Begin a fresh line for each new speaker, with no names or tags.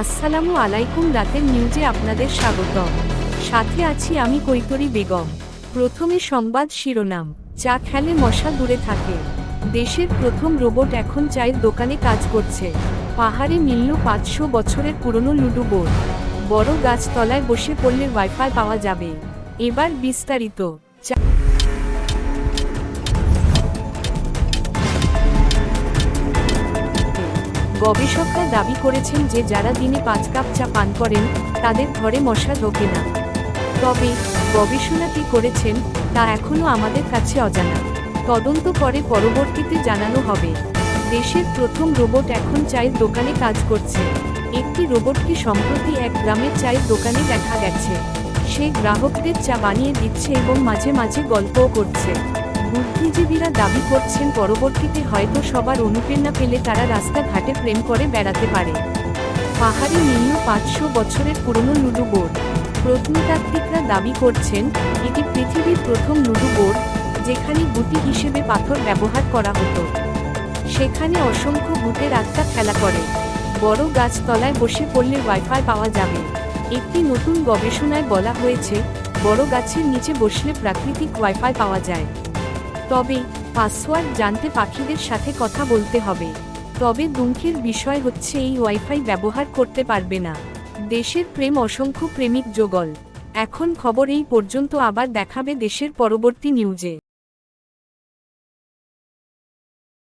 আসসালামু আলাইকুম, রাতের নিউজে আপনাদের স্বাগতম। সাথে আছি আমি কৈতরী বেগম। প্রথমে সংবাদ শিরোনাম। চা খেলে মশা দূরে থাকে। দেশের প্রথম রোবট এখন চায়ের দোকানে কাজ করছে। পাহাড়ে মিলল 500 বছরের পুরনো লুডো বোর্ড। বড় গাছতলায় বসে পড়লে ওয়াইফাই পাওয়া যাবে। এবার বিস্তারিত। গবেষকরা দাবি করেছেন যে যারা দিনে 5 কাপ চা পান করেন তাদের ঘরে মশা ঢোকে না। তবে গবেষণা কি করেছেন তা এখনও আমাদের কাছে অজানা। তদন্ত করে পরবর্তীতে জানানো হবে। দেশের প্রথম রোবট এখন চায়ের দোকানে কাজ করছে। একটি রোবটকে সম্প্রতি এক গ্রামের চায়ের দোকানে দেখা গেছে। সে গ্রাহকদের চা বানিয়ে দিচ্ছে এবং মাঝে মাঝে গল্পও করছে। বুদ্ধিজীবীরা দাবি করছেন পরবর্তীতে হয়তো সবার অনুপ্রেরণা পেলে তারা রাস্তাঘাটে প্রেম করে বেড়াতে পারে। পাহাড়ে মিলল 500 বছরের পুরনো লুডো বোর্ড। প্রত্নতাত্ত্বিকরা দাবি করছেন এটি পৃথিবীর প্রথম লুডো বোর্ড, যেখানে গুটি হিসেবে পাথর ব্যবহার করা হতো। সেখানে অসংখ্য ভূতের আত্মা খেলা করে। বড় গাছতলায় বসে পড়লে ওয়াইফাই পাওয়া যাবে। একটি নতুন গবেষণায় বলা হয়েছে বড় গাছের নিচে বসলে প্রাকৃতিক ওয়াইফাই পাওয়া যায়। তবে পাসওয়ার্ড জানতে পাখিদের সাথে কথা বলতে হবে। তবে দুঃখের বিষয় হচ্ছে এই ওয়াইফাই ব্যবহার করতে পারবে না দেশের প্রেম অসংখ্য প্রেমিক যুগল। এখন খবর এই পর্যন্ত, আবার দেখাবে দেশের পরবর্তী নিউজে।